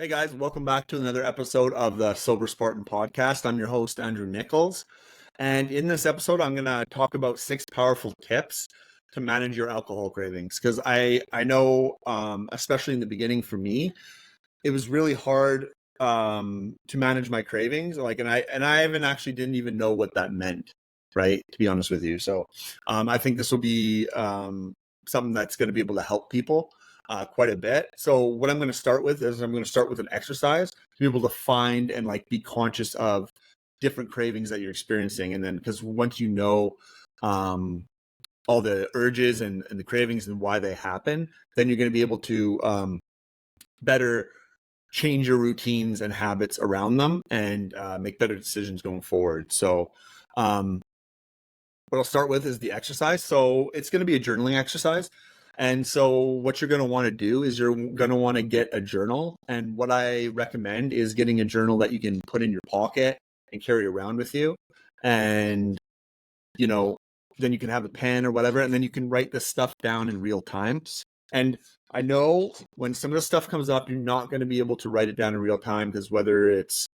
Hey guys, welcome back to another episode of the Sober Spartan podcast. I'm your host, Andrew Nichols. And in this episode, I'm going to talk about 6 powerful tips to manage your alcohol cravings. Because I know, especially in the beginning for me, it was really hard to manage my cravings. And I even actually didn't even know what that meant, right? To be honest with you. So I think this will be something that's going to be able to help people quite a bit. So what I'm going to start with is I'm going to start with an exercise to be able to find and be conscious of different cravings that you're experiencing. And then because once you know all the urges and the cravings and why they happen, then you're going to be able to better change your routines and habits around them and make better decisions going forward. So what I'll start with is the exercise. So it's going to be a journaling exercise. And so what you're going to want to do is you're going to want to get a journal. And what I recommend is getting a journal that you can put in your pocket and carry around with you. And, then you can have a pen or whatever, and then you can write this stuff down in real time. And I know when some of the stuff comes up, you're not going to be able to write it down in real time because whether it's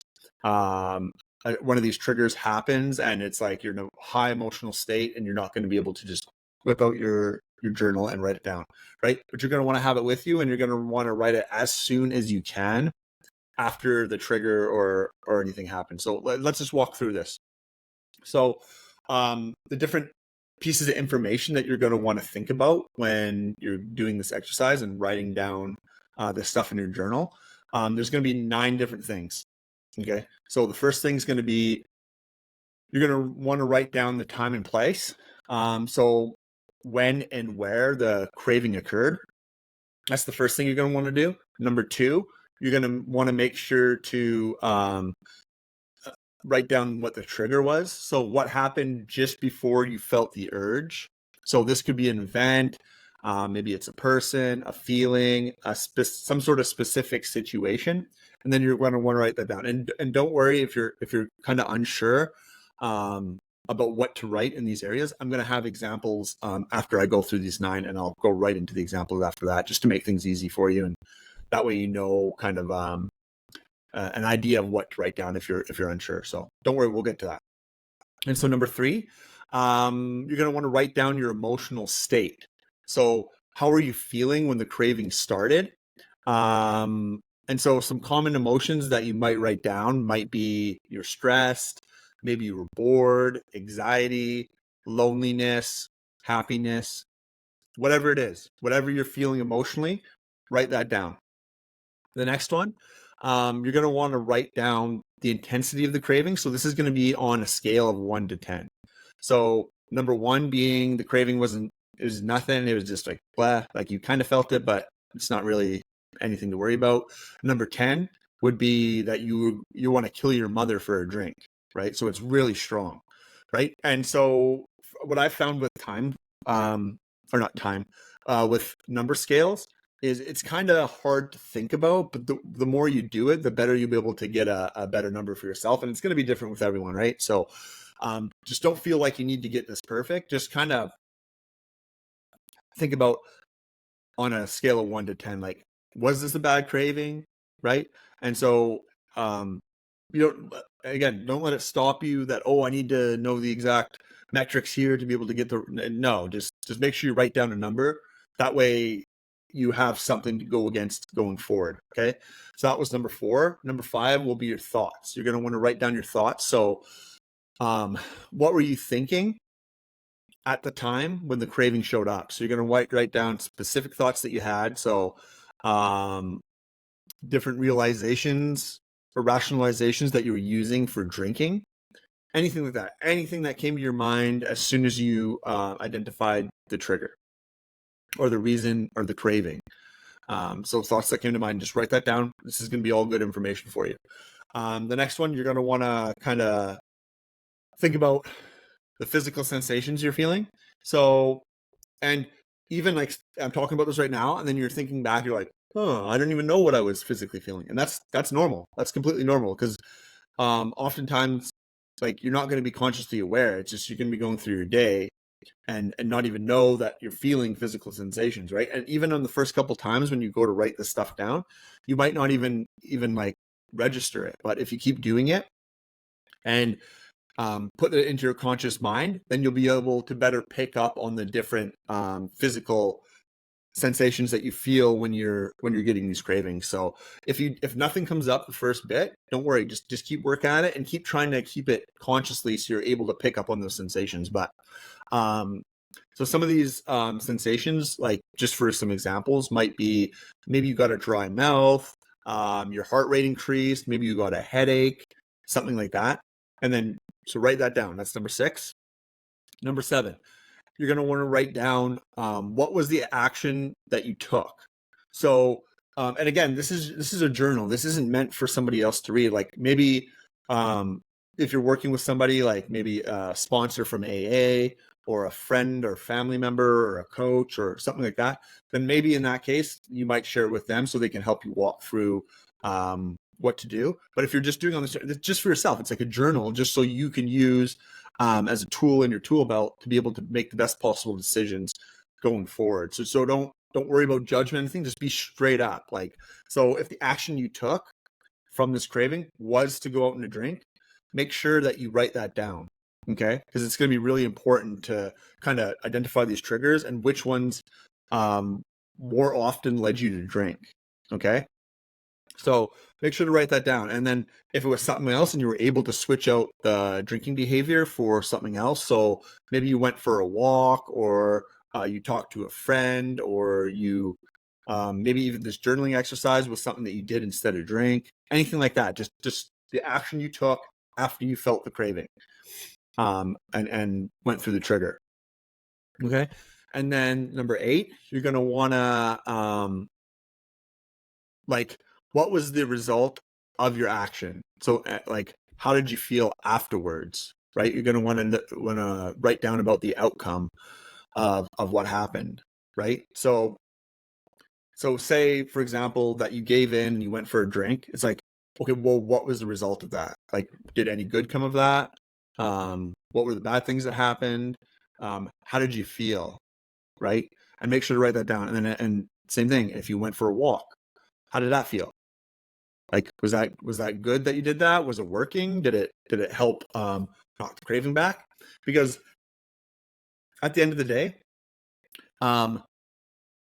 one of these triggers happens and it's like you're in a high emotional state and you're not going to be able to just whip out your journal and write it down, right? But you're going to want to have it with you and you're going to want to write it as soon as you can after the trigger or anything happens. So let's just walk through this. So the different pieces of information that you're going to want to think about when you're doing this exercise and writing down this stuff in your journal. There's going to be 9 different things. Okay. So the first thing is going to be, you're going to want to write down the time and place. So when and where the craving occurred. That's the first thing you're going to want to do. Number 2, you're going to want to make sure to write down what the trigger was. So what happened just before you felt the urge. So this could be an event, maybe it's a person, a feeling, some sort of specific situation, and then you're going to want to write that down. And don't worry if you're kind of unsure about what to write in these areas. I'm going to have examples after I go through these 9, and I'll go right into the examples after that, just to make things easy for you, and that way you know kind of an idea of what to write down if you're unsure. So don't worry, we'll get to that. And so number 3, you're going to want to write down your emotional state. So how are you feeling when the craving started? And so some common emotions that you might write down might be you're stressed, maybe you were bored, anxiety, loneliness, happiness, whatever it is, whatever you're feeling emotionally, write that down. The next one, you're going to want to write down the intensity of the craving. So this is going to be on a scale of 1 to 10. So number 1 being the craving it was nothing. It was just like, blah, like you kind of felt it, but it's not really anything to worry about. Number 10 would be that you want to kill your mother for a drink, right? So it's really strong, right? And so what I found with with number scales is it's kind of hard to think about, but the more you do it, the better you'll be able to get a better number for yourself. And it's going to be different with everyone, right? So just don't feel like you need to get this perfect. Just kind of think about on a scale of 1 to 10, like, was this a bad craving, right? And so don't let it stop you that, oh, I need to know the exact metrics here to be able to get no, just make sure you write down a number. That way you have something to go against going forward. Okay. So that was number 4. Number 5 will be your thoughts. You're going to want to write down your thoughts. So what were you thinking at the time when the craving showed up? So you're going to write down specific thoughts that you had. So different realizations or rationalizations that you were using for drinking, anything like that, anything that came to your mind as soon as you identified the trigger or the reason or the craving. So thoughts that came to mind, just write that down. This is going to be all good information for you. The next one, you're going to want to kind of think about the physical sensations you're feeling. So, and even like I'm talking about this right now, and then you're thinking back, you're like, oh, I don't even know what I was physically feeling. And that's normal. That's completely normal because oftentimes, like, you're not going to be consciously aware. It's just you're going to be going through your day and not even know that you're feeling physical sensations, right? And even on the first couple times when you go to write this stuff down, you might not even like register it. But if you keep doing it and put it into your conscious mind, then you'll be able to better pick up on the different physical sensations that you feel when you're getting these cravings. So if nothing comes up the first bit, don't worry, just keep working at it and keep trying to keep it consciously so you're able to pick up on those sensations. But so some of these sensations, like just for some examples, might be maybe you got a dry mouth, your heart rate increased, maybe you got a headache, something like that. And then so write that down. That's number 6. Number 7, you're going to want to write down what was the action that you took. So, and again, this is a journal. This isn't meant for somebody else to read. Like maybe if you're working with somebody, like maybe a sponsor from AA or a friend or family member or a coach or something like that, then maybe in that case, you might share it with them so they can help you walk through what to do. But if you're just doing on this, it's just for yourself, it's like a journal, just so you can use as a tool in your tool belt to be able to make the best possible decisions going forward. So don't worry about judgment or anything. Just be straight up. Like, so if the action you took from this craving was to go out and a drink, make sure that you write that down. Okay, because it's going to be really important to kind of identify these triggers and which ones more often led you to drink. Okay, so make sure to write that down. And then if it was something else and you were able to switch out the drinking behavior for something else, so maybe you went for a walk, or you talked to a friend, or you maybe even this journaling exercise was something that you did instead of drink, anything like that. Just the action you took after you felt the craving and went through the trigger. Okay. And then number 8, you're going to want to like, what was the result of your action? So like, how did you feel afterwards? Right? You're going to want to write down about the outcome of what happened. Right? So say, for example, that you gave in and you went for a drink. It's like, okay, well, what was the result of that? Like, did any good come of that? What were the bad things that happened? How did you feel? Right? And make sure to write that down. And same thing, if you went for a walk, how did that feel? Like, was that good that you did that? Was it working? Did it help knock the craving back? Because at the end of the day,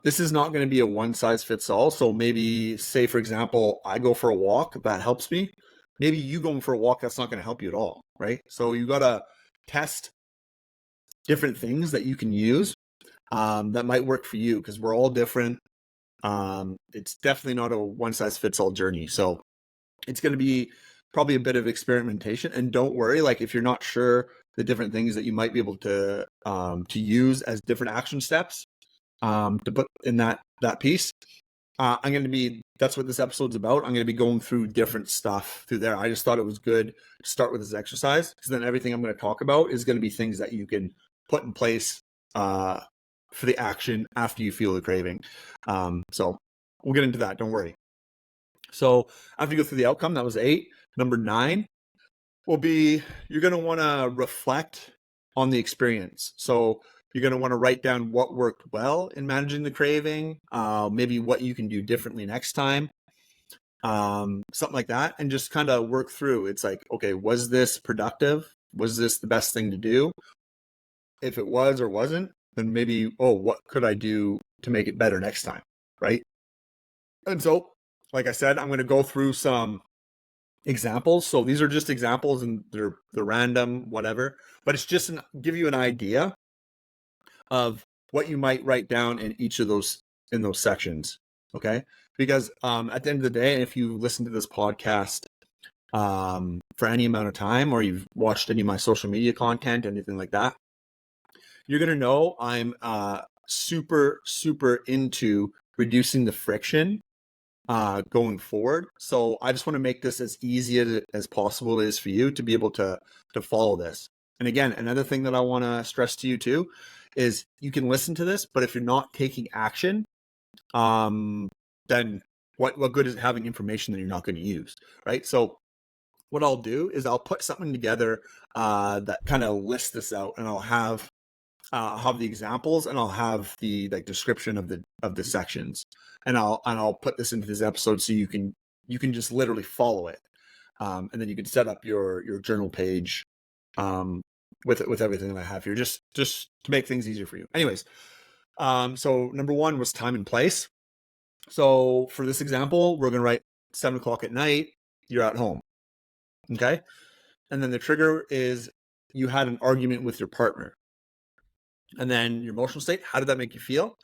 this is not going to be a one size fits all. So maybe, say for example, I go for a walk, that helps me. Maybe you going for a walk, that's not going to help you at all, right? So you got to test different things that you can use that might work for you, because we're all different. It's definitely not a one size fits all journey. So it's going to be probably a bit of experimentation. And don't worry, like if you're not sure the different things that you might be able to use as different action steps to put in that piece, that's what this episode's about. I'm going to be going through different stuff through there. I just thought it was good to start with this exercise, because then everything I'm going to talk about is going to be things that you can put in place for the action after you feel the craving. So we'll get into that. Don't worry. So after you go through the outcome, that was 8. Number 9 will be, you're going to want to reflect on the experience. So you're going to want to write down what worked well in managing the craving, maybe what you can do differently next time, something like that, and just kind of work through. It's like, okay, was this productive? Was this the best thing to do? If it was or wasn't, then maybe, what could I do to make it better next time, right? And so, like I said, I'm going to go through some examples. So these are just examples, and they're random, whatever. But it's just give you an idea of what you might write down in each of those sections. Okay, because at the end of the day, if you listen to this podcast for any amount of time, or you've watched any of my social media content, anything like that, you're gonna know I'm super into reducing the friction going forward. So I just want to make this as easy as possible as for you to be able to follow this. And again, another thing that I want to stress to you too is you can listen to this, but if you're not taking action, then what good is having information that you're not going to use, right? So what I'll do is I'll put something together that kind of lists this out, and I'll have I'll have the examples, and I'll have the like description of the sections, and I'll put this into this episode so you can just literally follow it, and then you can set up your journal page with everything that I have here, just to make things easier for you. Anyways, so number one was time and place. So for this example, we're going to write 7 o'clock at night. You're at home. Okay. And then the trigger is you had an argument with your partner. And then your emotional state, how did that make you feel?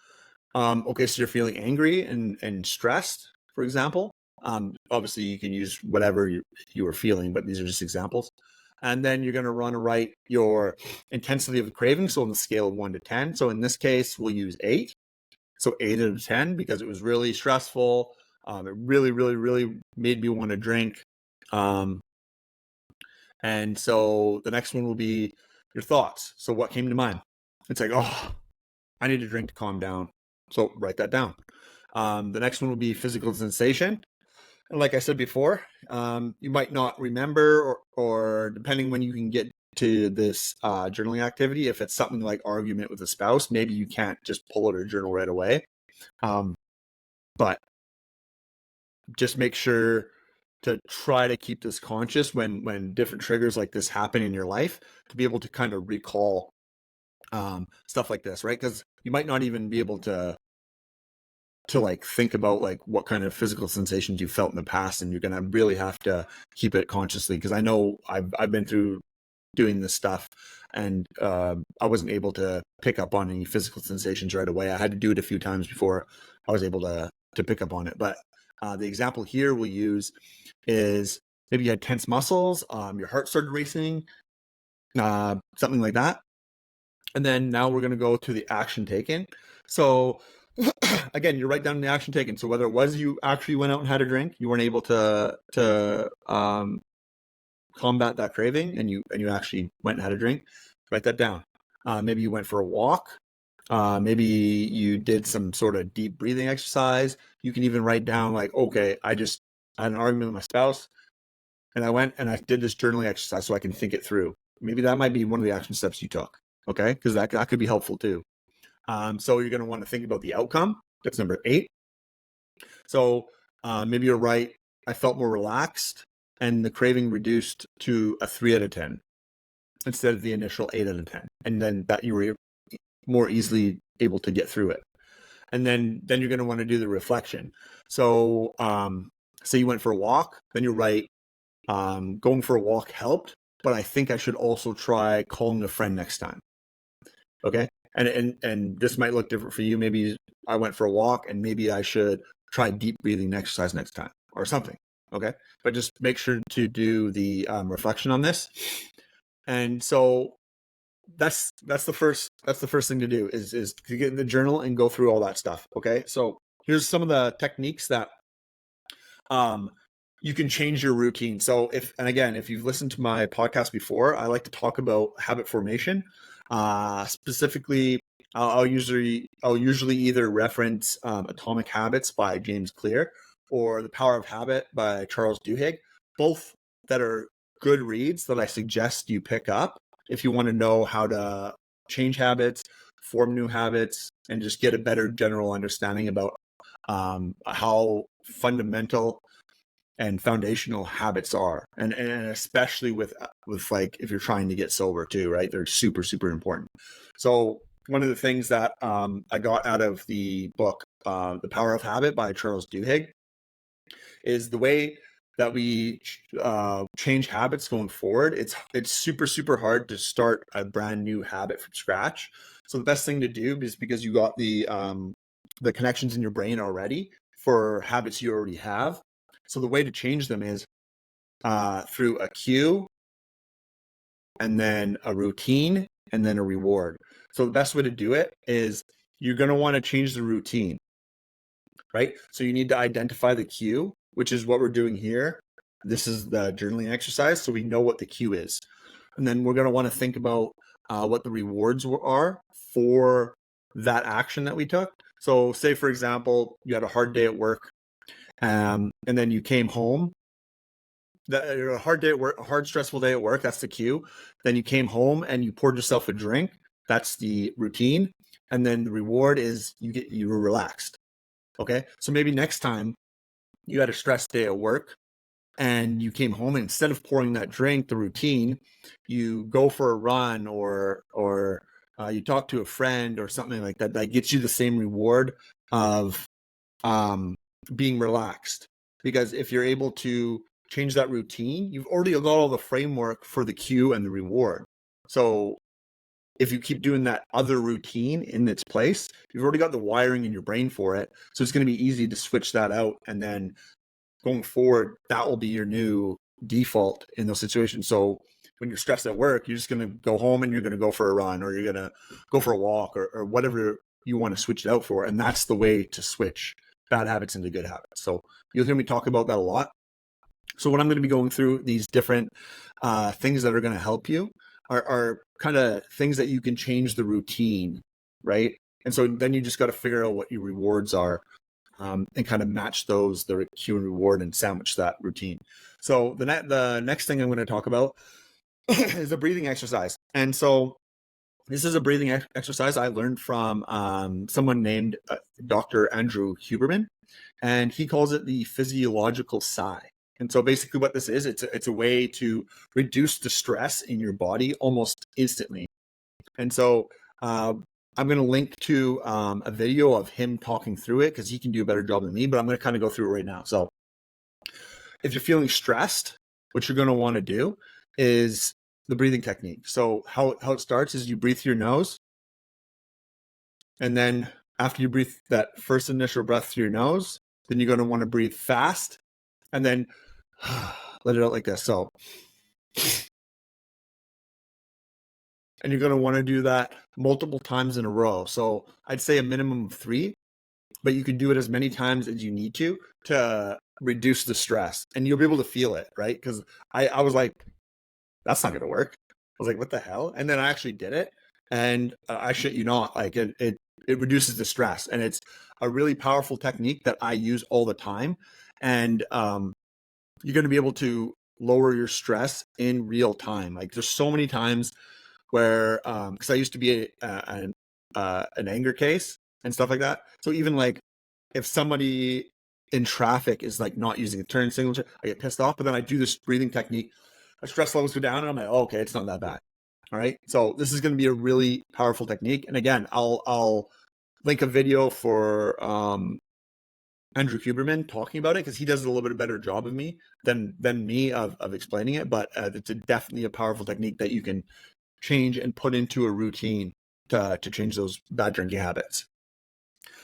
Okay, so you're feeling angry and stressed, for example. Obviously, you can use whatever you were feeling, but these are just examples. And then you're going to want to write your intensity of the craving. So on the scale of 1 to 10. So in this case, we'll use 8. So 8 out of 10 because it was really stressful. It really, really, really made me want to drink. And so the next one will be your thoughts. So what came to mind? It's like, oh, I need a drink to calm down. So write that down. The next one will be physical sensation. And like I said before, you might not remember or depending when you can get to this journaling activity, if it's something like argument with a spouse, maybe you can't just pull out a journal right away. But just make sure to try to keep this conscious when different triggers like this happen in your life, to be able to kind of recall stuff like this, right? Because you might not even be able to like think about like what kind of physical sensations you felt in the past, and you're gonna really have to keep it consciously. Because I know I've been through doing this stuff, and I wasn't able to pick up on any physical sensations right away. I had to do it a few times before I was able to pick up on it. But the example here we'll use is maybe you had tense muscles, your heart started racing, something like that. And then now we're going to go to the action taken. So again, you write down the action taken. So whether it was you actually went out and had a drink, you weren't able to combat that craving, and you actually went and had a drink, write that down. Maybe you went for a walk. Maybe you did some sort of deep breathing exercise. You can even write down like, okay, I had an argument with my spouse, and I went and I did this journaling exercise so I can think it through. Maybe that might be one of the action steps you took. Okay, because that could be helpful too. So you're going to want to think about the outcome. That's number 8. So maybe you're right. I felt more relaxed, and the craving reduced to a 3 out of 10 instead of the initial 8 out of 10. And then that you were more easily able to get through it. And then you're going to want to do the reflection. So say you went for a walk, then you're right. Going for a walk helped, but I think I should also try calling a friend next time. Okay. And this might look different for you. Maybe I went for a walk, and maybe I should try deep breathing exercise next time or something. Okay. But just make sure to do the reflection on this. And so that's the first thing to do is to get in the journal and go through all that stuff. Okay. So here's some of the techniques that you can change your routine. So if you've listened to my podcast before, I like to talk about habit formation. Specifically, I'll usually either reference Atomic Habits by James Clear or The Power of Habit by Charles Duhigg, both that are good reads that I suggest you pick up if you want to know how to change habits, form new habits, and just get a better general understanding about how fundamental and foundational habits are, and especially with like if you're trying to get sober too, right? They're super, super important. So one of the things that I got out of the book, The Power of Habit by Charles Duhigg, is the way that we change habits going forward. It's super, super hard to start a brand new habit from scratch. So the best thing to do is, because you got the connections in your brain already for habits you already have. So the way to change them is through a cue, and then a routine, and then a reward. So the best way to do it is you're going to want to change the routine, right? So you need to identify the cue, which is what we're doing here. This is the journaling exercise, so we know what the cue is. And then we're going to want to think about what the rewards are for that action that we took. So say, for example, you had a hard day at work, and then you came home. A hard day at work, a hard, stressful day at work, that's the cue. Then you came home and you poured yourself a drink. That's the routine. And then the reward is you're relaxed. Okay. So maybe next time you had a stress day at work and you came home, and instead of pouring that drink, the routine, you go for a run or you talk to a friend or something like that, that gets you the same reward of being relaxed. Because if you're able to change that routine, you've already got all the framework for the cue and the reward. So if you keep doing that other routine in its place, you've already got the wiring in your brain for it. So it's going to be easy to switch that out. And then going forward, that will be your new default in those situations. So when you're stressed at work, you're just going to go home and you're going to go for a run, or you're going to go for a walk, or whatever you want to switch it out for. And that's the way to switch bad habits into good habits. So you'll hear me talk about that a lot. So what I'm going to be going through, these different things that are going to help you are kind of things that you can change the routine, right? And so then you just got to figure out what your rewards are, and kind of match those, the cue and reward, and sandwich that routine. So the next thing I'm going to talk about is a breathing exercise. And so this is a breathing exercise I learned from someone named Dr. Andrew Huberman, and he calls it the physiological sigh. And so basically what this is, it's a way to reduce the stress in your body almost instantly. And so I'm going to link to a video of him talking through it, because he can do a better job than me, but I'm going to kind of go through it right now. So if you're feeling stressed, what you're going to want to do is the breathing technique. So how it starts is you breathe through your nose. And then after you breathe that first initial breath through your nose, then you're going to want to breathe fast and then let it out like this. So, and you're going to want to do that multiple times in a row. So I'd say a minimum of 3, but you can do it as many times as you need to reduce the stress, and you'll be able to feel it, right? Because I was like, that's not going to work. I was like, what the hell? And then I actually did it, and I shit you not, like it reduces the stress, and it's a really powerful technique that I use all the time. And you're going to be able to lower your stress in real time. Like there's so many times where, because I used to be an anger case and stuff like that. So even like if somebody in traffic is like not using a turn signal, I get pissed off. But then I do this breathing technique. My stress levels go down, and I'm like, oh, okay, it's not that bad. All right. So this is going to be a really powerful technique. And again, I'll link a video for Andrew Huberman talking about it, because he does a little bit better job of me than me of explaining it. But it's definitely a powerful technique that you can change and put into a routine to change those bad drinking habits.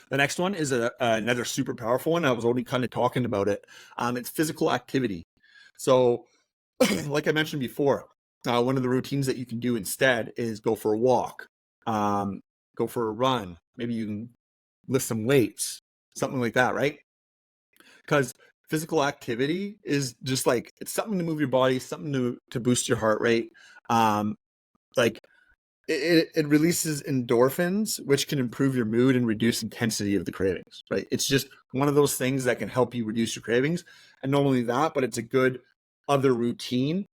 The next one is another super powerful one. I was only kind of talking about it. It's physical activity. So like I mentioned before, one of the routines that you can do instead is go for a walk, go for a run. Maybe you can lift some weights, something like that, right? Because physical activity is just like, it's something to move your body, something to boost your heart rate. Like it releases endorphins, which can improve your mood and reduce intensity of the cravings, right? It's just one of those things that can help you reduce your cravings. And not only that, but it's a good other routine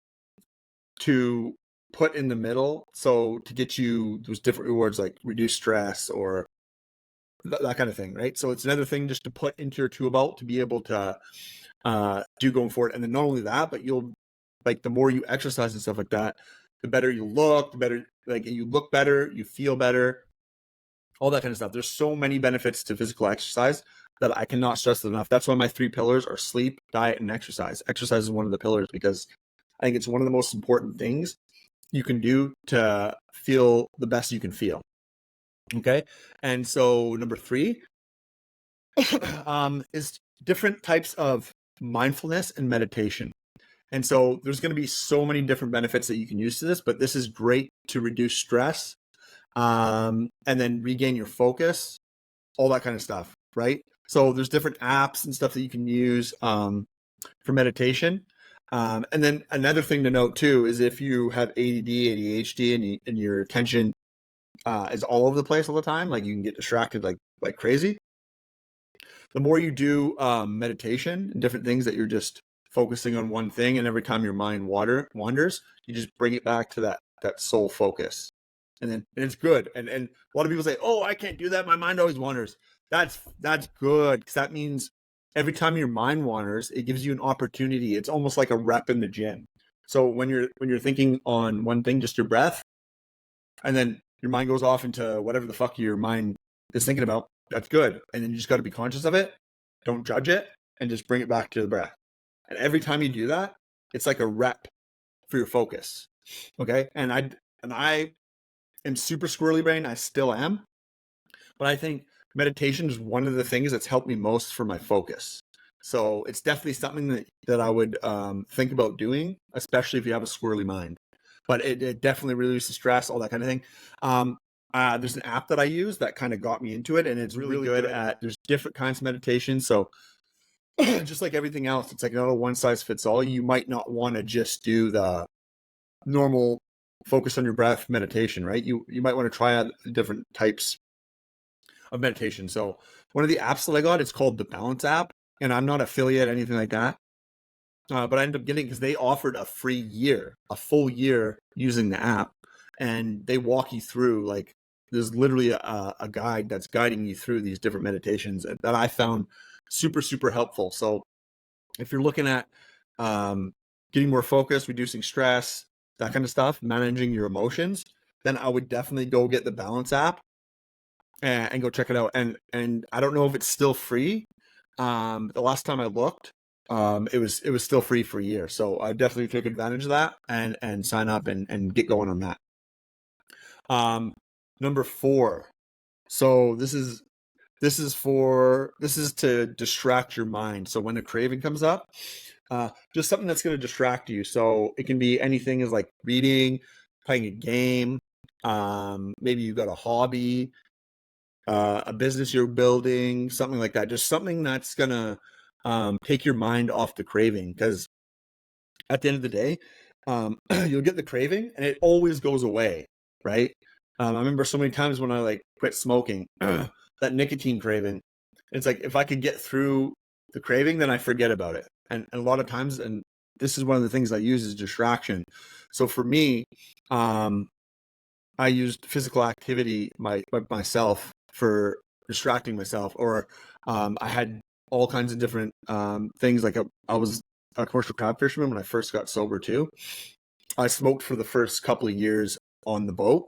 to put in the middle. So to get you those different rewards, like reduce stress or that kind of thing, right? So it's another thing just to put into your tool belt to be able to do going forward. And then not only that, but you'll, like, the more you exercise and stuff like that, the better you look, the better, like, you look better, you feel better, all that kind of stuff. There's so many benefits to physical exercise that I cannot stress it enough. That's why my 3 pillars are sleep, diet, and exercise. Exercise is one of the pillars because I think it's one of the most important things you can do to feel the best you can feel. Okay. And so number 3 is different types of mindfulness and meditation. And so there's going to be so many different benefits that you can use to this, but this is great to reduce stress, and then regain your focus, all that kind of stuff, right? So there's different apps and stuff that you can use for meditation. And then another thing to note too is if you have ADD, ADHD, and your attention is all over the place all the time, like you can get distracted like crazy. The more you do meditation and different things that you're just focusing on one thing, and every time your mind wanders, you just bring it back to that sole focus. and it's good. And a lot of people say, "Oh, I can't do that. My mind always wanders." That's good, because that means every time your mind wanders, it gives you an opportunity. It's almost like a rep in the gym. So when you're thinking on one thing, just your breath, and then your mind goes off into whatever the fuck your mind is thinking about, that's good. And then you just got to be conscious of it. Don't judge it, and just bring it back to the breath. And every time you do that, it's like a rep for your focus. Okay. And I am super squirrely brain. I still am. But I think meditation is one of the things that's helped me most for my focus. So it's definitely something that I would think about doing, especially if you have a squirrely mind. But it definitely reduces stress, all that kind of thing. There's an app that I use that kind of got me into it, and it's really good at, there's different kinds of meditation. So just like everything else, it's like not a one size fits all. You might not want to just do the normal focus on your breath meditation, right? You might want to try out different types of meditation. So one of the apps that I got, it's called the Balance app, and I'm not affiliate, anything like that. But I ended up getting, because they offered a full year using the app, and they walk you through, like, there's literally a guide that's guiding you through these different meditations that I found super, super helpful. So if you're looking at getting more focused, reducing stress, that kind of stuff, managing your emotions, then I would definitely go get the Balance app and go check it out. And I don't know if it's still free. The last time I looked, it was still free for a year. So I definitely take advantage of that and sign up and get going on that. Number 4. So this is to distract your mind. So when a craving comes up, just something that's going to distract you. So it can be anything, as like reading, playing a game, maybe you've got a hobby, a business you're building, something like that. Just something that's going to take your mind off the craving, because at the end of the day, you'll get the craving and it always goes away, right? I remember so many times when I like quit smoking, that nicotine craving. It's like, if I could get through the craving, then I forget about it. And a lot of times, and this is one of the things I use as distraction. So for me, I used physical activity myself for distracting myself, or I had all kinds of different things. Like I was a commercial crab fisherman when I first got sober too. I smoked for the first couple of years on the boat,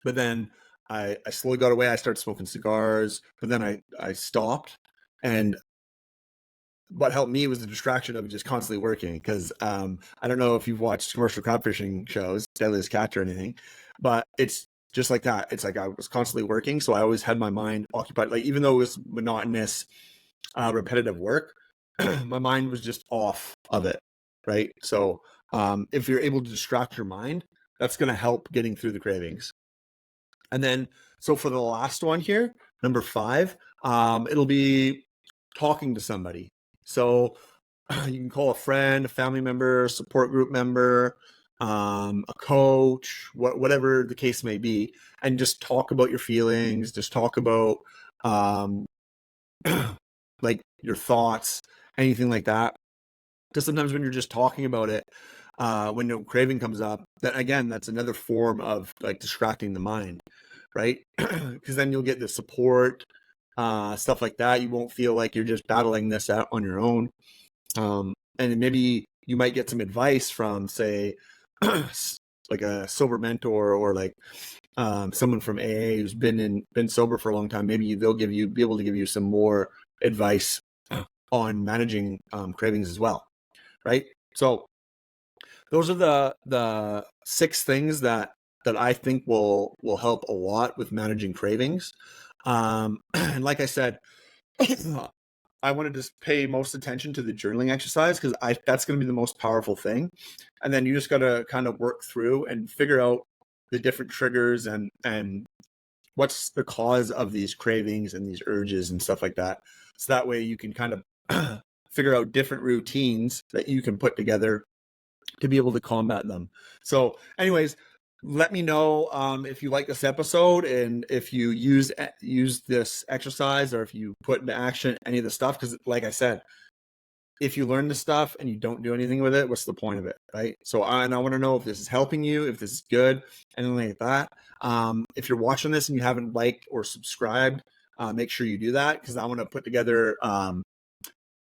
but then I slowly got away. I started smoking cigars, but then I stopped. And what helped me was the distraction of just constantly working. Because I don't know if you've watched commercial crab fishing shows, Deadliest Catch or anything, but it's just like that. It's like I was constantly working, so I always had my mind occupied. Like, even though it was monotonous, repetitive work, my mind was just off of it, right? So if you're able to distract your mind, that's going to help getting through the cravings. And then, so for the last one here, number 5, it'll be talking to somebody. So you can call a friend, a family member, support group member, a coach, whatever the case may be, and just talk about your feelings, just talk about like your thoughts, anything like that. Because sometimes when you're just talking about it, when no craving comes up, then again, that's another form of like distracting the mind, right? Because then you'll get the support, stuff like that. You won't feel like you're just battling this out on your own. And maybe you might get some advice from, say, like a sober mentor, or like someone from AA who's been sober for a long time. Maybe they'll be able to give you some more advice on managing cravings as well, right? So those are the 6 things that I think will help a lot with managing cravings. And like I said, I want to just pay most attention to the journaling exercise, because that's going to be the most powerful thing. And then you just got to kind of work through and figure out the different triggers and what's the cause of these cravings and these urges and stuff like that. So that way you can kind of figure out different routines that you can put together to be able to combat them. So anyways, let me know if you like this episode, and if you use this exercise, or if you put into action any of the stuff. Because like I said, if you learn this stuff and you don't do anything with it, what's the point of it, right? So I want to know if this is helping you, if this is good, anything like that. If you're watching this and you haven't liked or subscribed, make sure you do that, because I want to put together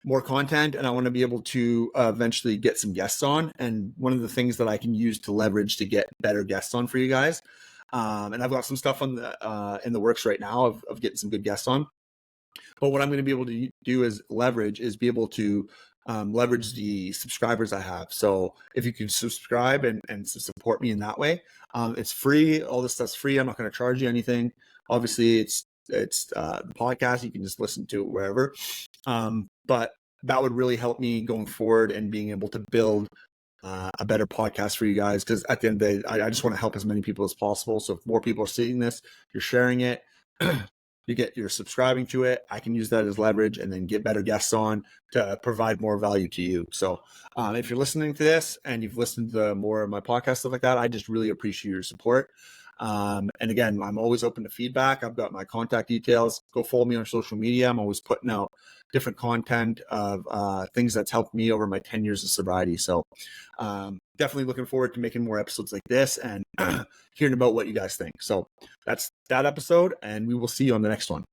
more content, and I want to be able to eventually get some guests on. And one of the things that I can use to leverage to get better guests on for you guys, and I've got some stuff on the in the works right now of getting some good guests on. But what I'm going to be able to do is be able to leverage the subscribers I have. So if you can subscribe and support me in that way, it's free. All this stuff's free. I'm not going to charge you anything. Obviously, it's the podcast. You can just listen to it wherever. But that would really help me going forward and being able to build a better podcast for you guys. Because at the end of the day, I just want to help as many people as possible. So if more people are seeing this, you're sharing it. You're subscribing to it. I can use that as leverage and then get better guests on to provide more value to you. So if you're listening to this and you've listened to more of my podcast, stuff like that, I just really appreciate your support. And again, I'm always open to feedback. I've got my contact details. Go follow me on social media. I'm always putting out different content of things that's helped me over my 10 years of sobriety. So definitely looking forward to making more episodes like this and hearing about what you guys think. So that's that episode, and we will see you on the next one.